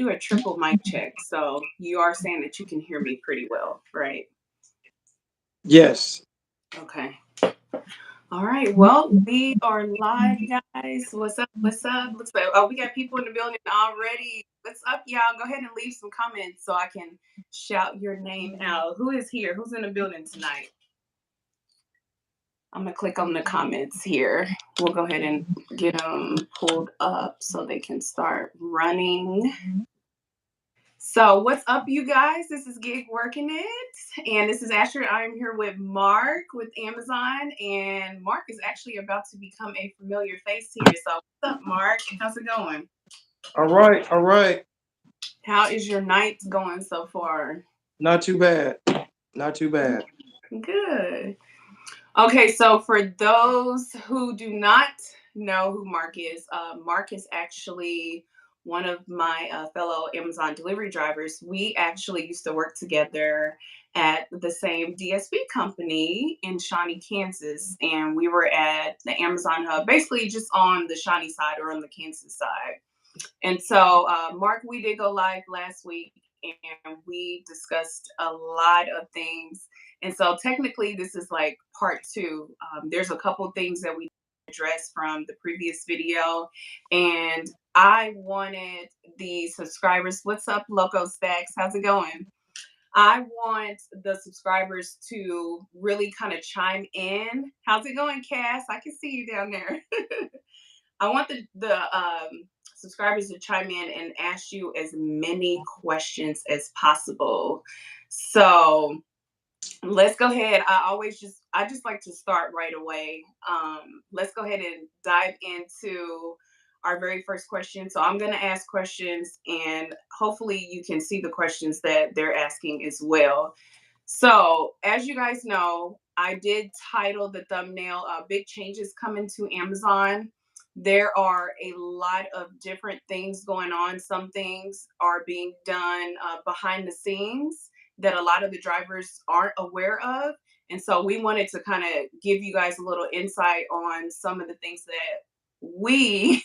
do a triple mic check. So you are saying that you can hear me pretty well, right? Yes. Okay. All right. Well, we are live, guys. What's up? What's up? Looks like we got people in the building already. What's up, y'all? Go ahead and leave some comments so I can shout your name out. Who is here? Who's in the building tonight? I'm gonna click on the comments here. We'll go ahead and get them pulled up so they can start running. So, what's up, you guys? This is Gig Working It, and this is Astrid. I'm here with Mark with Amazon, and Mark is actually about to become a familiar face here. So, what's up, Mark? How's it going? All right. All right. How is your night going so far? Not too bad. Not too bad. Good. Okay, so for those who do not know who Mark is actually one of my fellow Amazon delivery drivers. We actually used to work together at the same DSP company in Shawnee, Kansas, and we were at the Amazon hub, basically just on the Shawnee side or on the Kansas side. And so, Mark, we did go live last week and we discussed a lot of things. And so, technically, this is like part two. There's a couple things that we addressed from the previous video. And I wanted the subscribers. What's up, Loco Stacks? How's it going? I want the subscribers to really kind of chime in. How's it going, Cass? I can see you down there. I want the subscribers to chime in and ask you as many questions as possible. So let's go ahead. I just like to start right away. Let's go ahead and dive into our very first question. So I'm going to ask questions, and hopefully you can see the questions that they're asking as well. So, as you guys know, I did title the thumbnail Big Changes Coming to Amazon. There are a lot of different things going on. Some things are being done behind the scenes that a lot of the drivers aren't aware of. And so we wanted to kind of give you guys a little insight on some of the things that we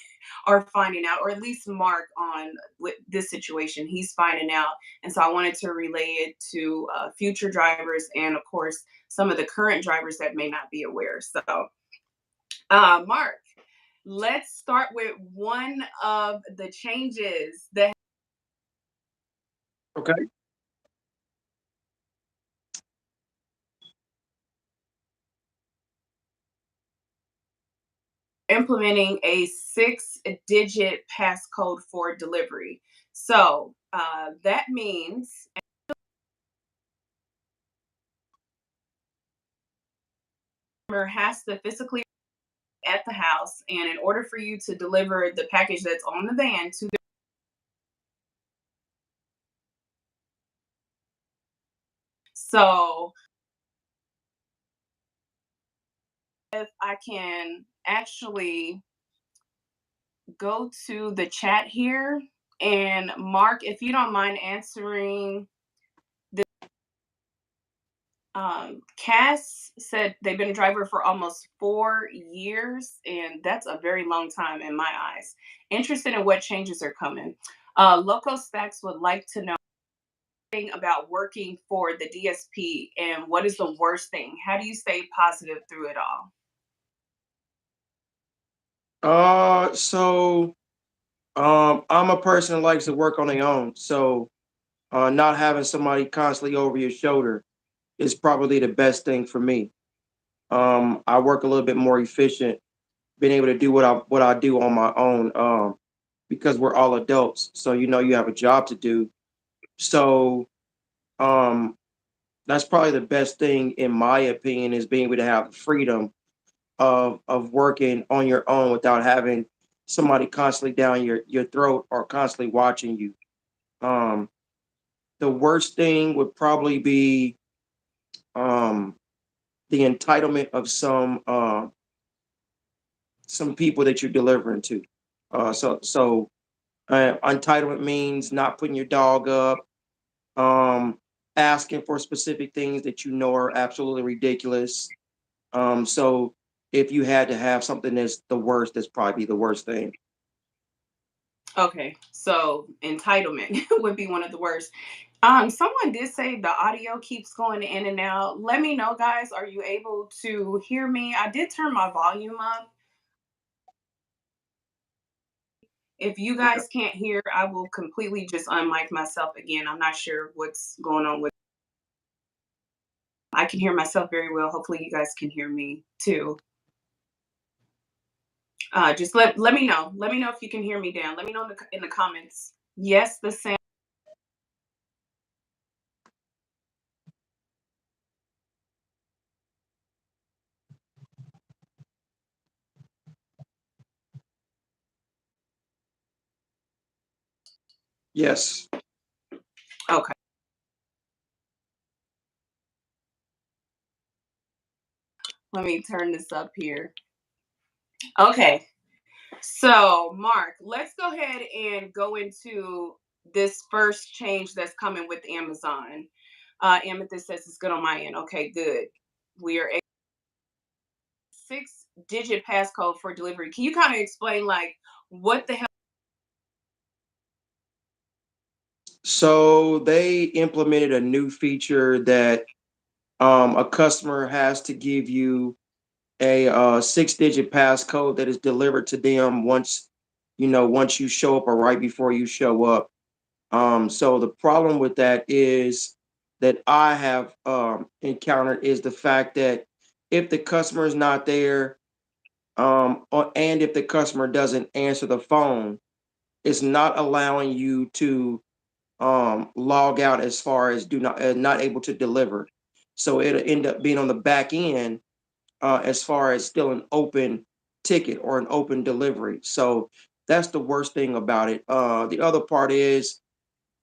are finding out, or at least Mark on with this situation, he's finding out. And so I wanted to relay it to future drivers and, of course, some of the current drivers that may not be aware. So, Mark, let's start with one of the changes that Okay. implementing a 6-digit passcode for delivery. So that means has to physically at the house, and in order for you to deliver the package that's on the van to the so if I can actually go to the chat here, and Mark, if you don't mind answering the Cass said they've been a driver for almost 4 years, and that's a very long time in my eyes. Interested in what changes are coming. Loco Stacks would like to know about working for the DSP and what is the worst thing? How do you stay positive through it all? I'm a person that likes to work on their own. So not having somebody constantly over your shoulder is probably the best thing for me. I work a little bit more efficient, being able to do what I do on my own. Because we're all adults, so you have a job to do. So um, that's probably the best thing in my opinion is being able to have the freedom of working on your own without having somebody constantly down your throat or constantly watching you. Um, the worst thing would probably be um, the entitlement of some people that you're delivering to. Entitlement means not putting your dog up, um, asking for specific things that you know are absolutely ridiculous. So if you had to have something that's the worst, that's probably the worst thing. Okay, so entitlement would be one of the worst. Someone did say the audio keeps going in and out. Let me know, guys. Are you able to hear me? I did turn my volume up. If you guys can't hear, I will completely just unmic myself again. I'm not sure what's going on with. I can hear myself very well. Hopefully, you guys can hear me too. Just let me know. Let me know if you can hear me down. Let me know in the comments. Yes, the sound. Yes. Okay, let me turn this up here. Okay, so Mark, let's go ahead and go into this first change that's coming with Amazon. Amethyst says it's good on my end. Okay, good. We are a 6-digit passcode for delivery. Can you kind of explain like what the hell? So they implemented a new feature that a customer has to give you a 6-digit passcode that is delivered to them once once you show up or right before you show up. So the problem with that is that I have encountered is the fact that if the customer is not there, and if the customer doesn't answer the phone, it's not allowing you to log out as far as do not able to deliver. So it'll end up being on the back end as far as still an open ticket or an open delivery. So that's the worst thing about it. The other part is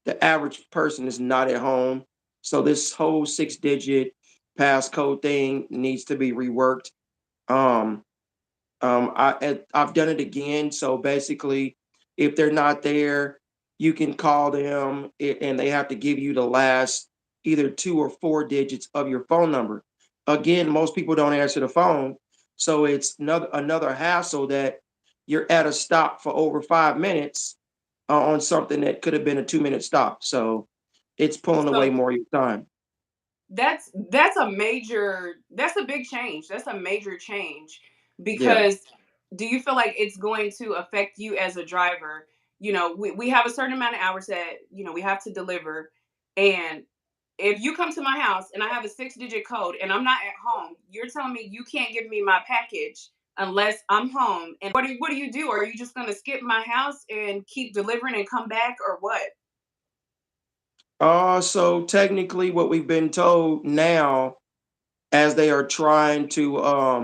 the average person is not at home. So this whole 6-digit passcode thing needs to be reworked. Um, I've done it again. So basically, if they're not there, you can call them and they have to give you the last either 2 or 4 digits of your phone number. Again, most people don't answer the phone, so it's another hassle that you're at a stop for over 5 minutes on something that could have been a 2 minute stop. So it's pulling away So more of your time. that's a big change. That's a major change Yeah. because do you feel like it's going to affect you as a driver? We have a certain amount of hours that, we have to deliver. And if you come to my house and I have a 6-digit code and I'm not at home, you're telling me you can't give me my package unless I'm home. And what do you do? Are you just gonna skip my house and keep delivering and come back or what? So technically, what we've been told now, as they are trying to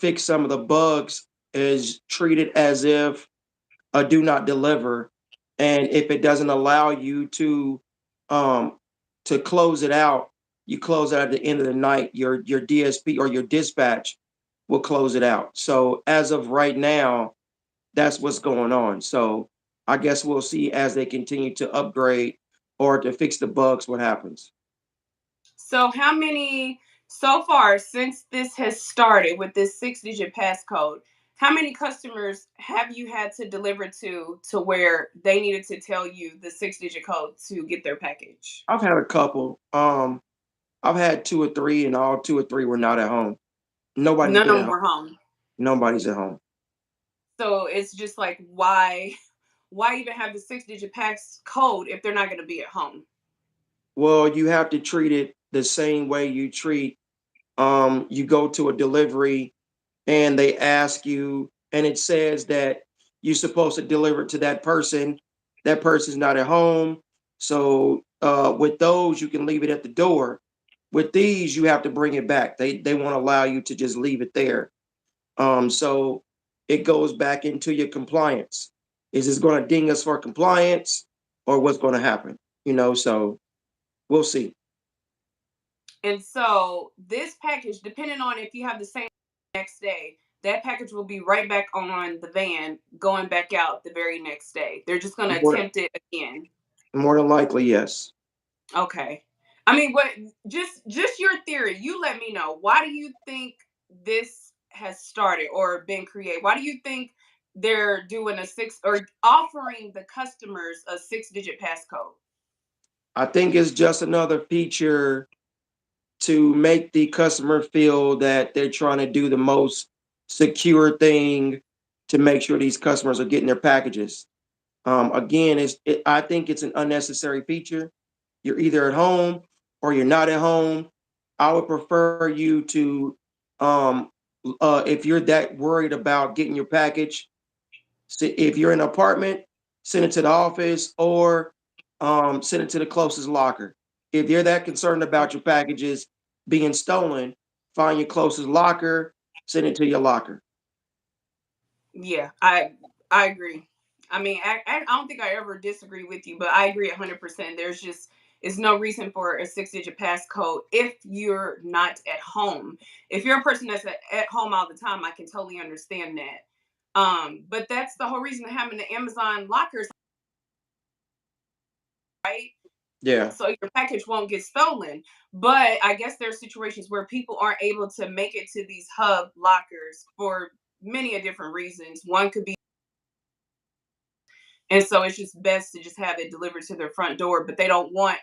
fix some of the bugs, is treat it as if a do not deliver, and if it doesn't allow you um to close it out, you close it at the end of the night. Your DSP or your dispatch will close it out. So as of right now, that's what's going on. So I guess we'll see as they continue to upgrade or to fix the bugs what happens. So how many so far since this has started with this 6-digit passcode? How many customers have you had to deliver to where they needed to tell you the 6-digit code to get their package? I've had a couple. I've had 2 or 3, and all 2 or 3 were not at home. Nobody's None been of at them home. were home. Nobody's at home. So it's just like why even have the 6-digit pass code if they're not going to be at home? Well, you have to treat it the same way you treat you go to a delivery and they ask you and it says that you're supposed to deliver it to that person. That person's not at home. So with those you can leave it at the door. With these you have to bring it back. They won't allow you to just leave it there. So it goes back into your compliance. Is this going to ding us for compliance or what's going to happen? So we'll see. And so this package, depending on if you have the same next day, that package will be right back on the van going back out the very next day. They're just going to More, attempt it again. more than likely, yes. Okay. I mean, what just your theory. You let me know. Why do you think this has started or been created? Why do you think they're doing a six or offering the customers a 6-digit passcode. I think it's just another feature to make the customer feel that they're trying to do the most secure thing to make sure these customers are getting their packages. Again, I think it's an unnecessary feature. You're either at home or you're not at home. I would prefer you to, um, if you're that worried about getting your package, if you're in an apartment, send it to the office or send it to the closest locker. If you're that concerned about your packages being stolen, find your closest locker, send it to your locker. Yeah, I agree. I mean, I don't think I ever disagree with you, but I agree 100%. There's just is no reason for a 6-digit passcode if you're not at home. If you're a person that's at home all the time, I can totally understand that. But that's the whole reason of having the Amazon lockers, right? Yeah. So your package won't get stolen. But I guess there are situations where people aren't able to make it to these hub lockers for many of different reasons. One could be, and so it's just best to just have it delivered to their front door, but they don't want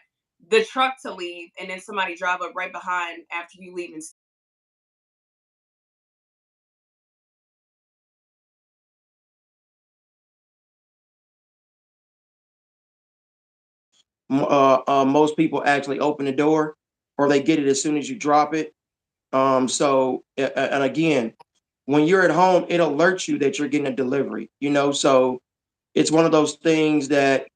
the truck to leave and then somebody drive up right behind after you leave and Most people actually open the door or they get it as soon as you drop it. And again, when you're at home, it alerts you that you're getting a delivery, so it's one of those things that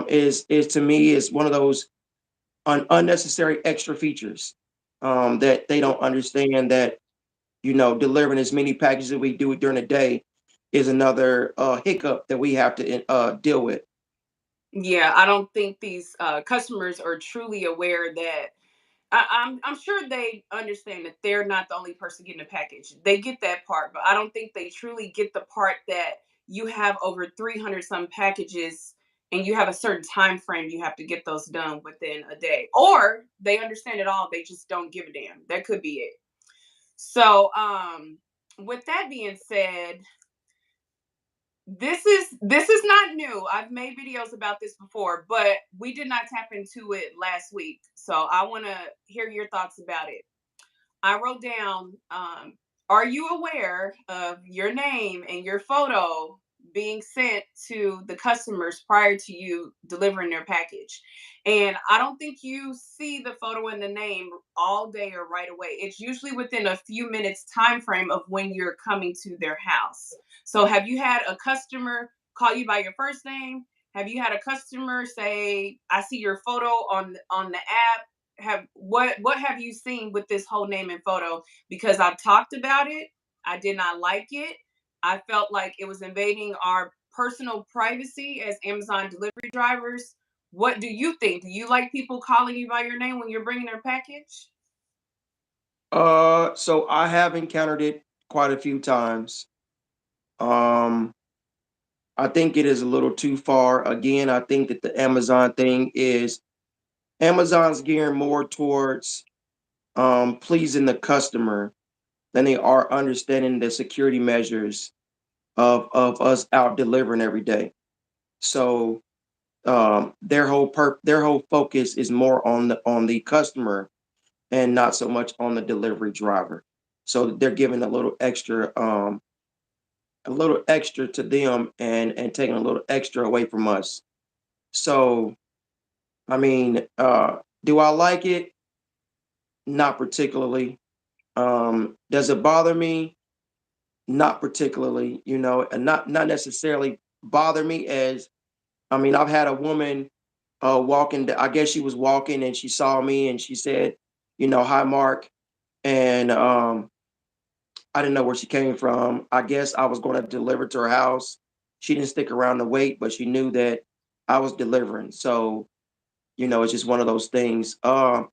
is to me is one of those unnecessary extra features that they don't understand that, delivering as many packages that we do during the day is another hiccup that we have to deal with. yeah, I don't think these customers are truly aware that I'm sure they understand that they're not the only person getting a package. They get that part, but I don't think they truly get the part that you have over 300 some packages and you have a certain time frame you have to get those done within a day. Or they understand it all, they just don't give a damn. That could be it. So, with that being said, this is not new. I've made videos about this before, but we did not tap into it last week. So I want to hear your thoughts about it. I wrote down, are you aware of your name and your photo being sent to the customers prior to you delivering their package? And I don't think you see the photo and the name all day or right away. It's usually within a few minutes time frame of when you're coming to their house. So have you had a customer call you by your first name? Have you had a customer say, "I see your photo on the app"? Have what have you seen with this whole name and photo? Because I've talked about it, I did not like it. I felt like it was invading our personal privacy as Amazon delivery drivers. What do you think? Do you like people calling you by your name when you're bringing their package? So I have encountered it quite a few times. Um, I think it is a little too far. Again, I think that the Amazon thing is Amazon's gearing more towards pleasing the customer than they are understanding the security measures of us out delivering every day. So their whole focus is more on the customer and not so much on the delivery driver. So they're giving a little extra to them and taking a little extra away from us. So I mean, do I like it? Not particularly. Does it bother me? Not particularly, and not necessarily bother me as I mean, I've had a woman walking. I guess she was walking and she saw me and she said, "Hi, Mark," and I didn't know where she came from. I guess I was going to deliver to her house. She didn't stick around to wait, but she knew that I was delivering. So, it's just one of those things. I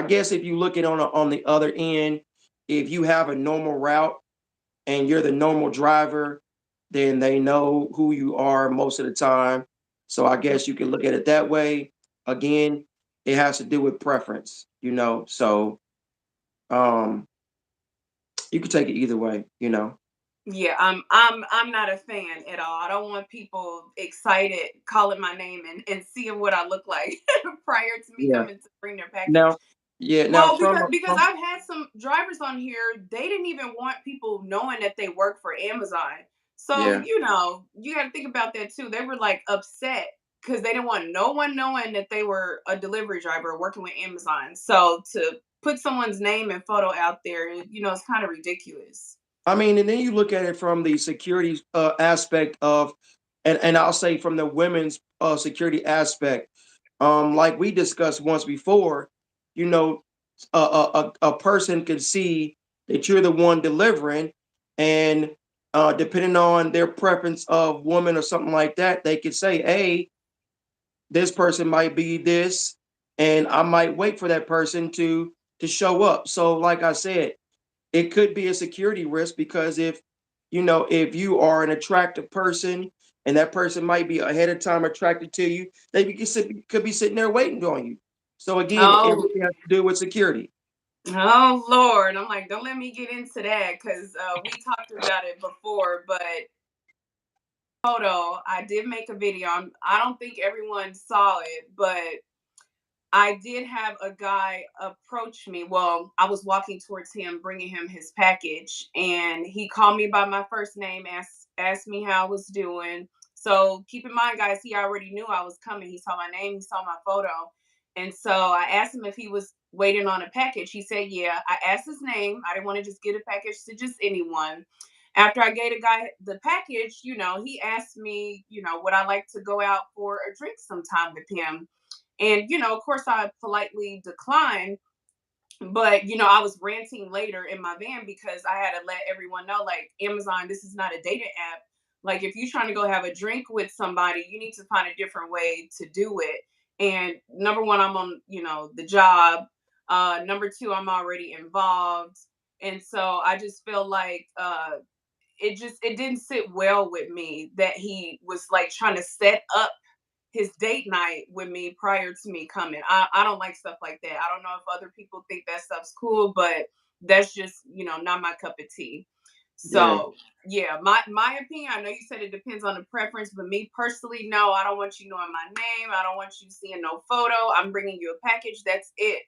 guess if you look at on the other end, if you have a normal route and you're the normal driver, then they know who you are most of the time. So I guess you can look at it that way. Again, it has to do with preference. So um, you could take it either way. Yeah, I'm not a fan at all. I don't want people excited calling my name and seeing what I look like prior to me Yeah. coming to bring their package. Now, yeah. Now, Well, from because I've had some drivers on here, they didn't even want people knowing that they work for Amazon. So, yeah. you know, you got to think about that too. They were like upset because they didn't want no one knowing that they were a delivery driver working with Amazon. So to put someone's name and photo out there, you know, it's kind of ridiculous. I mean, and then you look at it from the security aspect of, and I'll say from the women's security aspect, like we discussed once before, you know, a person can see that you're the one delivering, and depending on their preference of woman or something like that, they could say, "Hey, this person might be this," and I might wait for that person to show up. So, like I said, it could be a security risk because if you are an attractive person and that person might be ahead of time attracted to you, they could be sitting there waiting on you. So again, it Oh, really has to do with security. oh Lord. I'm like, don't let me get into that because we talked about it before, but photo, I did make a video. I don't think everyone saw it, but I did have a guy approach me. Well, I was walking towards him, bringing him his package, and he called me by my first name, asked me how I was doing. So keep in mind, guys, he already knew I was coming. He saw my name, he saw my photo, and so I asked him if he was waiting on a package. He said, "Yeah." I asked his name. I didn't want to just get a package to just anyone. After I gave the guy the package, you know, he asked me, you know, would I like to go out for a drink sometime with him? And, you know, of course, I politely declined. But, you know, I was ranting later in my van because I had to let everyone know, like, Amazon, this is not a dating app. Like, if you're trying to go have a drink with somebody, you need to find a different way to do it. And number one, I'm on, you know, the job. Number two, I'm already involved. And so I just feel like it didn't sit well with me that he was like trying to set up his date night with me prior to me coming. I don't like stuff like that. I don't know if other people think that stuff's cool, but that's just, you know, not my cup of tea. Yeah, So yeah, my opinion, I know you said it depends on the preference, but me personally, no, I don't want you knowing my name. I don't want you seeing no photo. I'm bringing you a package. That's it.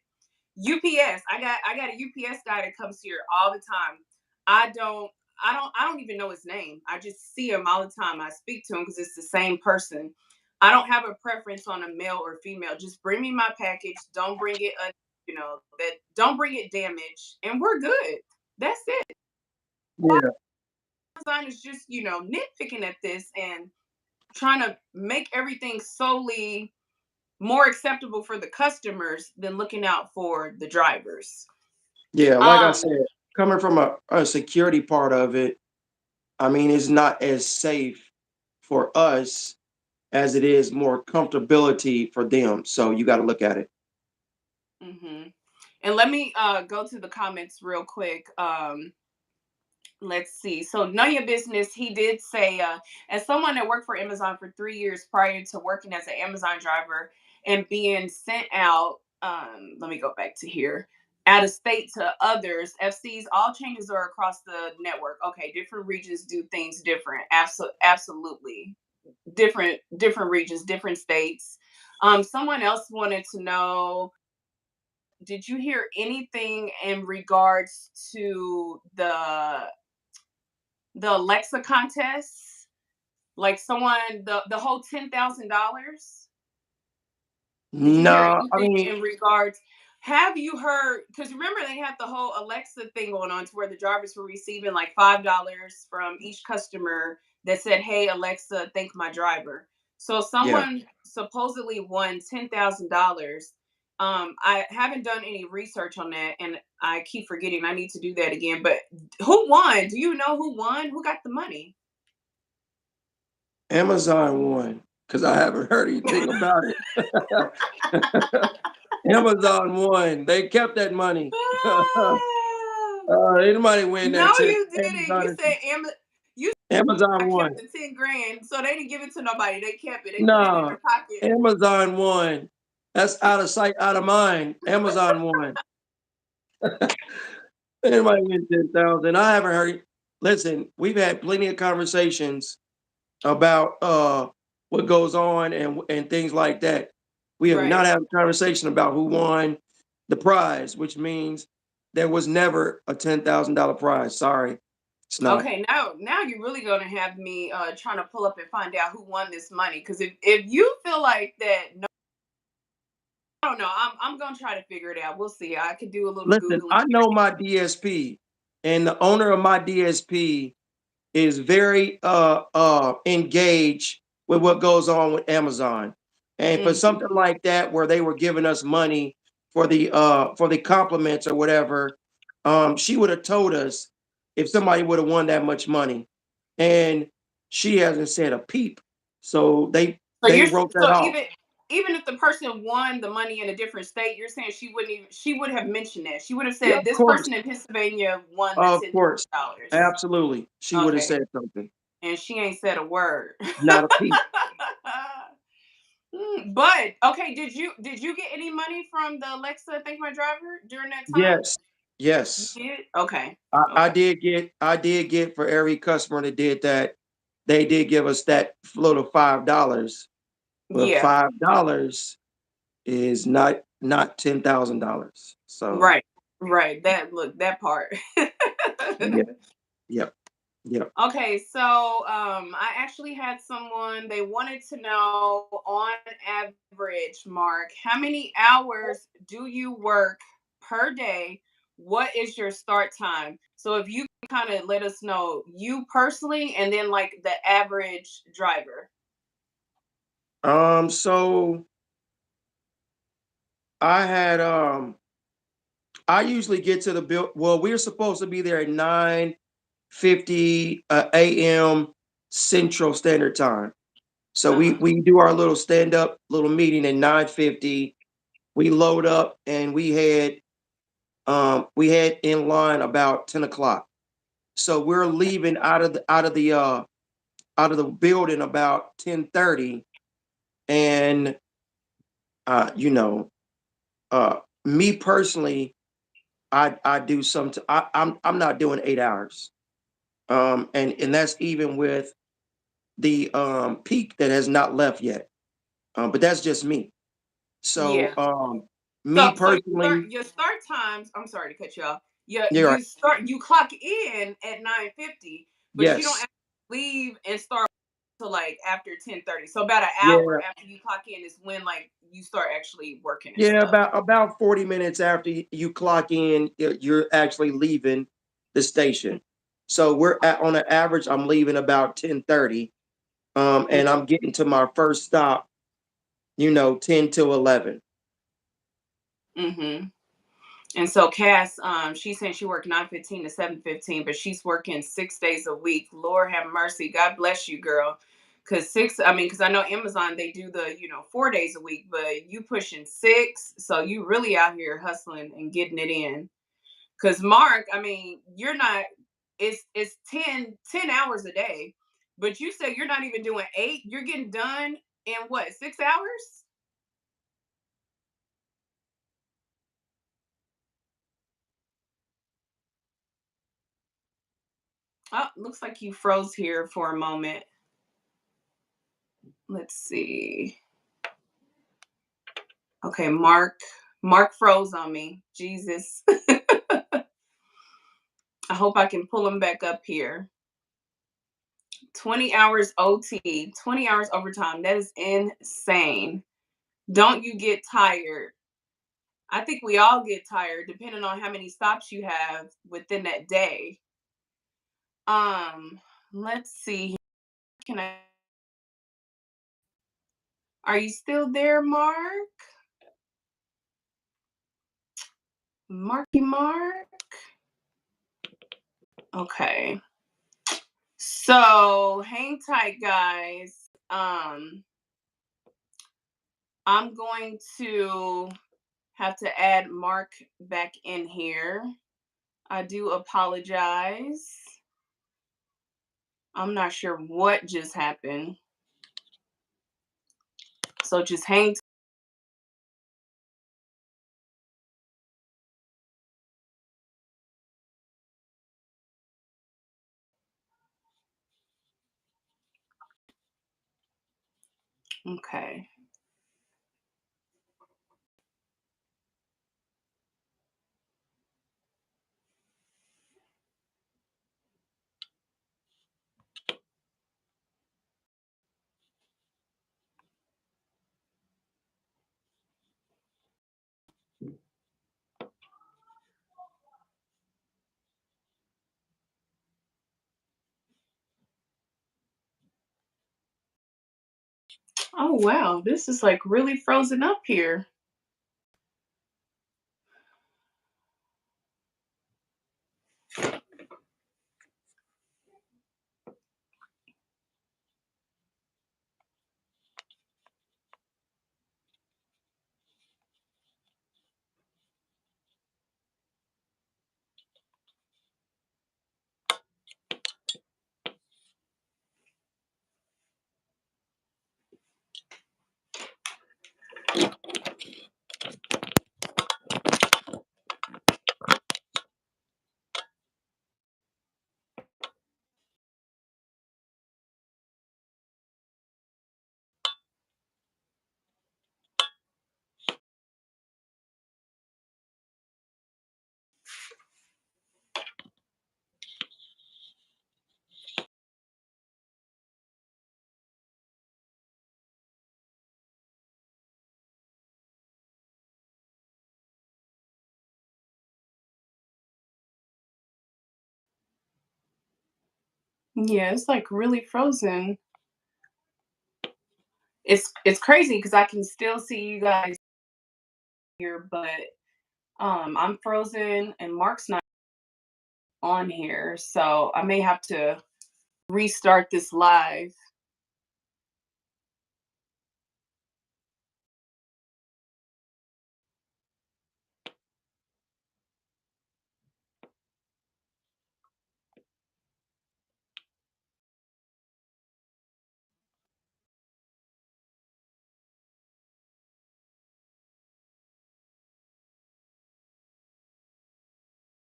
UPS. I got a UPS guy that comes here all the time. I don't I don't even know his name. I just see him all the time. I speak to him because it's the same person. I don't have a preference on a male or female. Just bring me my package. Don't bring it you know, that don't bring it damaged and we're good. That's it. yeah, Amazon is just, you know, nitpicking at this and trying to make everything solely more acceptable for the customers than looking out for the drivers. yeah. Like I Um, said, coming from a security part of it, I mean, it's not as safe for us as it is more comfortability for them. So you got to look at it. mhm. And let me go to the comments real quick. Let's see. So none of your business. He did say, as someone that worked for Amazon for 3 years prior to working as an Amazon driver and being sent out. Let me go back to here. Out of state to others, FCs, all changes are across the network. Okay, different regions do things different. Absolutely, different regions, different states. Someone else wanted to know, did you hear anything in regards to the Alexa contest? Like someone the whole $10,000. Did you hear No, I anything mean, in regards? Have you heard? Because remember they had the whole Alexa thing going on to where the drivers were receiving like $5 from each customer that said, "Hey Alexa, thank my driver." So yeah. someone supposedly won $10,000. I haven't done any research on that, and I keep forgetting I need to do that again. But who won? Do you know who won? Who got the money? Amazon won because I haven't heard anything about it. Amazon won. They kept that money. Anybody win No, that tip? you didn't. You Amazon, said you I Amazon kept won. the 10 grand, so they didn't give it to nobody. They kept it. They put it in No, their pocket. Amazon won. That's out of sight, out of mind. Amazon won. Anybody win 10,000? I haven't heard it. listen, we've had plenty of conversations about what goes on and things like that. We have not Right. had a conversation about who won the prize, which means there was never a $10,000 prize. Sorry, it's not. Okay, now you're really gonna have me trying to pull up and find out who won this money. Because if you feel like that, no, I don't know. I'm gonna try to figure it out. We'll see. I could do a little Listen, googling I here. know my DSP, and the owner of my DSP is very engaged with what goes on with Amazon. And for Mhm. something like that, where they were giving us money for the compliments or whatever, she would have told us if somebody would have won that much money. And she hasn't said a peep. So So they you're wrote that so off. even if the person won the money in a different state, you're saying she would have mentioned that. She would have Yeah, said of this course. person in Pennsylvania won the Of ten course. dollars. Absolutely. She would have Okay, said something. and she ain't said a word. Not a peep. But okay, did you get any money from the Alexa Thank My Driver during that time? Yes. You Yes. did. Okay. I Okay. did get for every customer that did that, they did give us that float of $5. But Yeah. $5 is not $10,000. So Right. Right. That look that part. yeah, yep, yep. Okay, so I actually had someone, they wanted to know on average, Mark, how many hours do you work per day? What is your start time? So if you can kind of let us know you personally and then like the average driver. So I had I usually get to the bill. Well, we're supposed to be there at 9:50 a.m. Central Standard Time. So Uh-huh. we do our little stand up little meeting at 9:50. We load up and we had in line about 10 o'clock. So we're leaving out of the building about 10:30. And you know, me personally, I do some I'm not doing 8 hours. And that's even with the peak that has not left yet. But that's just me. So Yeah. me So personally, your start times, I'm sorry to cut you off. Yeah, you're right. you clock in at 9:50, but you don't Yes. actually leave and start to like after 10:30. So about an hour Yeah. after you clock in is when like you start actually working and Yeah, stuff. about 40 minutes after you clock in, you're actually leaving the station. So on an average, I'm leaving about 10:30. And I'm getting to my first stop, 10 to 11. Mm-hmm. And so Cass, she's saying she worked 9:15 to 7:15, but she's working 6 days a week. Lord have mercy. God bless you, girl. Because I know Amazon, they do the, 4 days a week, but you pushing six. So you really out here hustling and getting it in. Because Mark, I mean, you're not, it's 10 hours a day, but you say you're not even doing eight. You're getting done in what, 6 hours? Oh, looks like you froze here for a moment. Let's see. Okay, Mark froze on me. Jesus. I hope I can pull him back up here. 20 hours OT, 20 hours overtime. That is insane. Don't you get tired? I think we all get tired depending on how many stops you have within that day. Um, let's see. Can I Are you still there, Mark? Marky Mark? Okay. So, hang tight, guys. I'm going to have to add Mark back in here. I do apologize. I'm not sure what just happened. So just hang Okay. Oh wow, this is like really frozen up here. Yeah, it's like really frozen. It's crazy because I can still see you guys here, but I'm frozen and Mark's not on here, so I may have to restart this live.